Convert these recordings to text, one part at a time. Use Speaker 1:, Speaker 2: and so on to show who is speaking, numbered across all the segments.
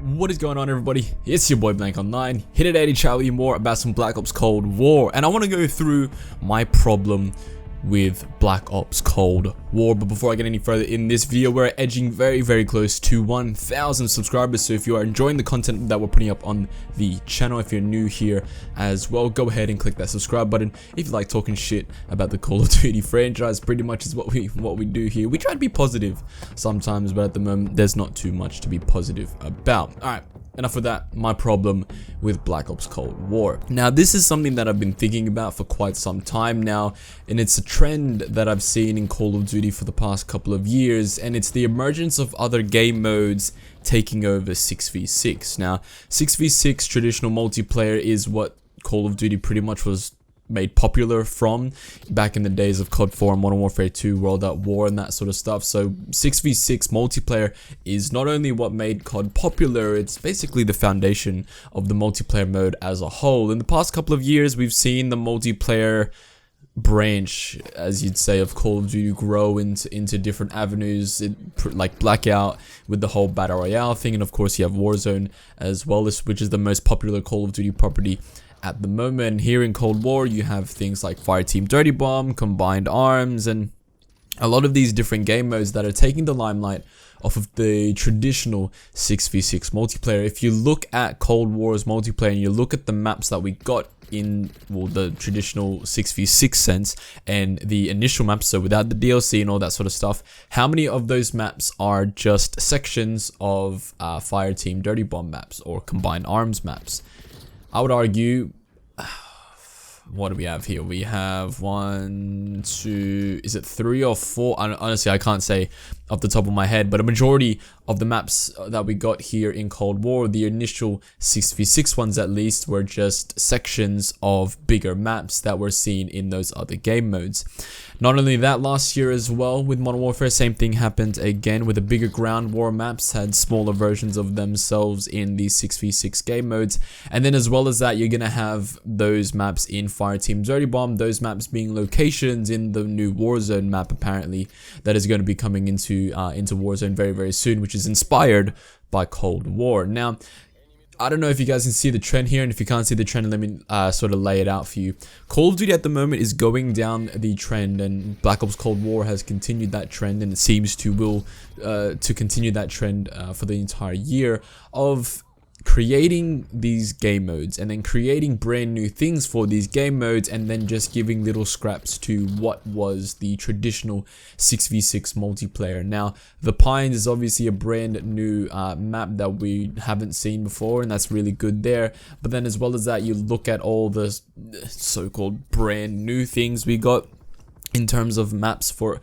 Speaker 1: What is going on, everybody? It's your boy Blank Online, here today to chat with you more about some Black Ops Cold War, and I want to go through my problem with Black Ops Cold War. But before I get any further in this video, we're edging very close to 1,000 subscribers, so if you are enjoying the content that we're putting up on the channel, if you're new here as well, go ahead and click that subscribe button. If you like talking shit about the Call of Duty franchise, pretty much is what we do here. We try to be positive sometimes, but at the moment there's not too much to be positive about. Alright, enough of that. My problem with Black Ops Cold War. Now, this is something that I've been thinking about for quite some time now, and it's a trend that I've seen in Call of Duty for the past couple of years, and it's the emergence of other game modes taking over 6v6. Now, 6v6 traditional multiplayer is what Call of Duty pretty much was made popular from back in the days of COD 4 and Modern Warfare 2, World at War and that sort of stuff. So 6v6 multiplayer is not only what made COD popular, it's basically the foundation of the multiplayer mode as a whole. In the past couple of years, we've seen the multiplayer branch, as you'd say, of Call of Duty grow into different avenues, like Blackout with the whole Battle Royale thing, and of course you have Warzone as well, which is the most popular Call of Duty property at the moment. Here in Cold War, you have things like Fireteam Dirty Bomb, Combined Arms, and a lot of these different game modes that are taking the limelight off of the traditional 6v6 multiplayer. If you look at Cold War's multiplayer and you look at the maps that we got in, well, the traditional 6v6 sense and the initial maps, so without the DLC and all that sort of stuff, how many of those maps are just sections of Fireteam Dirty Bomb maps or Combined Arms maps? I would argue, what do we have here? We have 1, 2, is it 3 or 4? Honestly, I can't say off the top of my head, but a majority of the maps that we got here in Cold War, the initial 6v6 ones at least, were just sections of bigger maps that were seen in those other game modes. Not only that, last year as well with Modern Warfare, same thing happened again with the bigger ground war maps, had smaller versions of themselves in these 6v6 game modes. And then as well as that, you're going to have those maps in Fireteam Dirty Bomb, those maps being locations in the new Warzone map apparently that is going to be coming into Warzone very soon, which is inspired by Cold War. Now, I don't know if you guys can see the trend here, and if you can't see the trend, let me sort of lay it out for you. Call of Duty at the moment is going down the trend, and Black Ops Cold War has continued that trend, and it seems to continue that trend for the entire year of creating these game modes and then creating brand new things for these game modes, and then just giving little scraps to what was the traditional 6v6 multiplayer. Now, the Pines is obviously a brand new map that we haven't seen before, and that's really good there. But then as well as that, you look at all the so-called brand new things we got in terms of maps for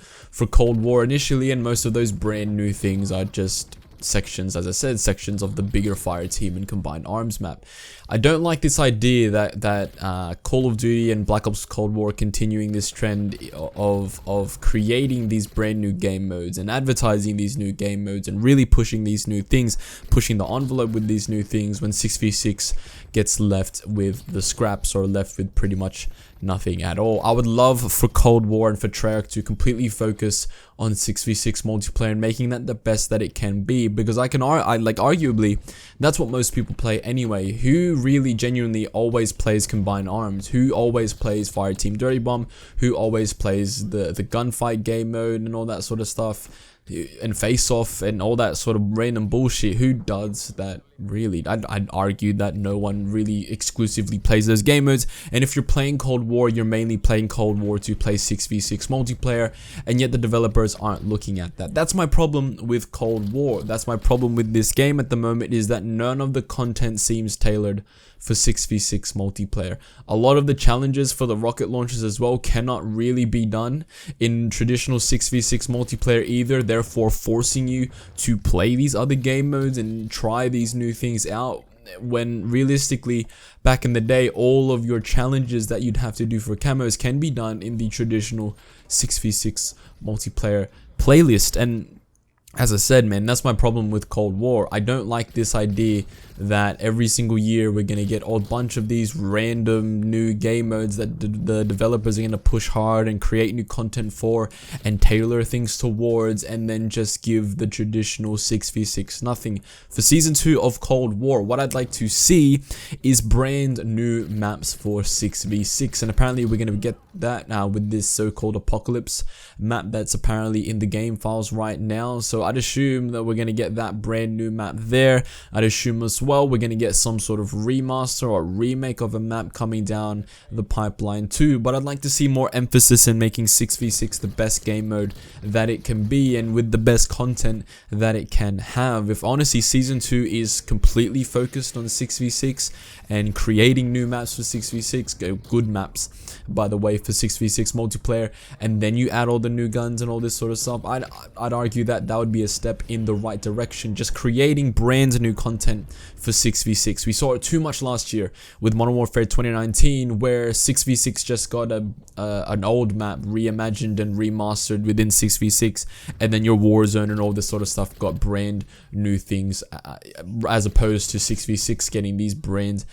Speaker 1: Cold War initially, and most of those brand new things are just sections, as I said, sections of the bigger Fireteam and Combined Arms map. I don't like this idea that Call of Duty and Black Ops Cold War are continuing this trend of creating these brand new game modes and advertising these new game modes and really pushing these new things, pushing the envelope with these new things, when 6v6 gets left with the scraps or left with pretty much nothing at all. I would love for Cold War and for Treyarch to completely focus on 6v6 multiplayer and making that the best that it can be, because arguably that's what most people play anyway. Who really genuinely always plays Combined Arms? Who always plays Fireteam Dirty Bomb? Who always plays the gunfight game mode and all that sort of stuff, and Face Off and all that sort of random bullshit? Who does that really? I'd argue that no one really exclusively plays those game modes, and if you're playing Cold War, you're mainly playing Cold War to play 6v6 multiplayer, and yet the developers aren't looking at that. That's my problem with Cold War. That's my problem with this game at the moment, is that none of the content seems tailored for 6v6 multiplayer. A lot of the challenges for the rocket launchers as well cannot really be done in traditional 6v6 multiplayer either, therefore forcing you to play these other game modes and try these new things out, when realistically back in the day all of your challenges that you'd have to do for camos can be done in the traditional 6v6 multiplayer playlist. And as I said, man, that's my problem with Cold War. I don't like this idea that every single year we're going to get a bunch of these random new game modes that the developers are going to push hard and create new content for and tailor things towards, and then just give the traditional 6v6 nothing. For Season 2 of Cold War, what I'd like to see is brand new maps for 6v6, and apparently we're going to get that now with this so-called Apocalypse map that's apparently in the game files right now. So I'd assume that we're going to get that brand new map there. I'd assume as well we're going to get some sort of remaster or remake of a map coming down the pipeline too, but I'd like to see more emphasis in making 6v6 the best game mode that it can be, and with the best content that it can have. If honestly Season 2 is completely focused on 6v6 and creating new maps for 6v6, good maps by the way for 6v6 multiplayer, and then you add all the new guns and all this sort of stuff, I'd argue that that would be a step in the right direction. Just creating brand new content for 6v6. We saw it too much last year with Modern Warfare 2019, where 6v6 just got an old map reimagined and remastered within 6v6, and then your Warzone and all this sort of stuff got brand new things, as opposed to 6v6 getting these brand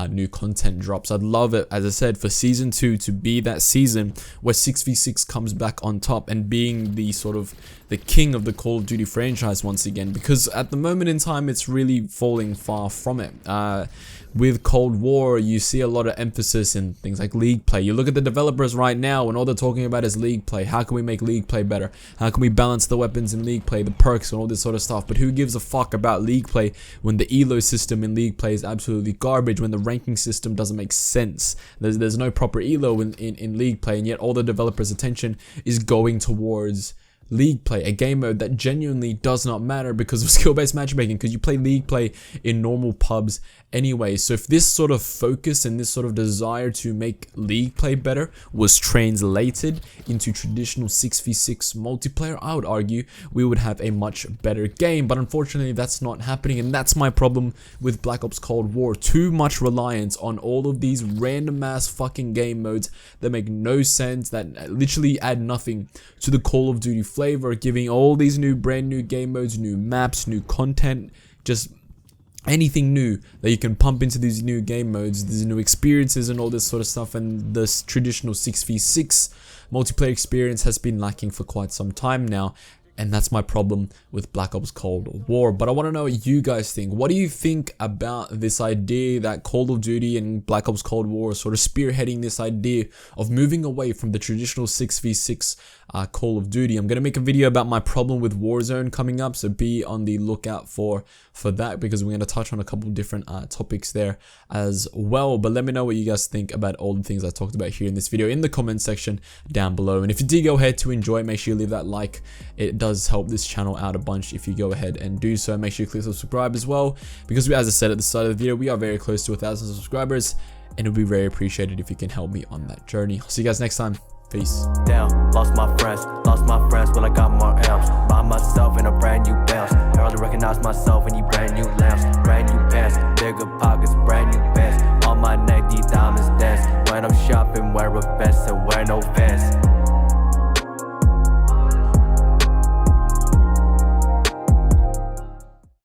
Speaker 1: new content drops. I'd love it, as I said, for Season 2 to be that season where 6v6 comes back on top and being the sort of the king of the Call of Duty franchise once again, because at the moment in time it's really falling far from it. With Cold War, you see a lot of emphasis in things like League play. You look at the developers right now and all they're talking about is League play. How can we make League play better? How can we balance the weapons in League play, the perks and all this sort of stuff? But who gives a fuck about League play when the elo system in League play is absolutely garbage, when the ranking system doesn't make sense? There's no proper elo in League play, and yet all the developers' attention is going towards League play, a game mode that genuinely does not matter because of skill-based matchmaking, because you play League play in normal pubs anyway. So if this sort of focus and this sort of desire to make League play better was translated into traditional 6v6 multiplayer, I would argue we would have a much better game. But unfortunately that's not happening, and that's my problem with Black Ops Cold War. Too much reliance on all of these random ass fucking game modes that make no sense, that literally add nothing to the Call of Duty flavor, giving all these brand new game modes, new maps, new content, just anything new that you can pump into these new game modes, these new experiences and all this sort of stuff. And this traditional 6v6 multiplayer experience has been lacking for quite some time now, and that's my problem with Black Ops Cold War. But I want to know what you guys think. What do you think about this idea that Call of Duty and Black Ops Cold War are sort of spearheading this idea of moving away from the traditional 6v6 Call of Duty? I'm going to make a video about my problem with Warzone coming up, so be on the lookout for that, because we're going to touch on a couple different topics there as well. But let me know what you guys think about all the things I talked about here in this video in the comment section down below. And if you did go ahead to enjoy, make sure you leave that like. It does help this channel out a bunch if you go ahead and do so. Make sure you click subscribe as well, because as I said at the start of the video, we are very close to 1,000 subscribers, and it would be very appreciated if you can help me on that journey. I'll see you guys next time. Peace.
Speaker 2: Down, lost my friends, but I got more M's. By myself in a brand new bounce. Hardly recognize myself in these brand new lamps. Brand new pants, bigger pockets, brand new bands. On my neck, these diamonds dance. When I'm shopping, wear a vest and wear no vest.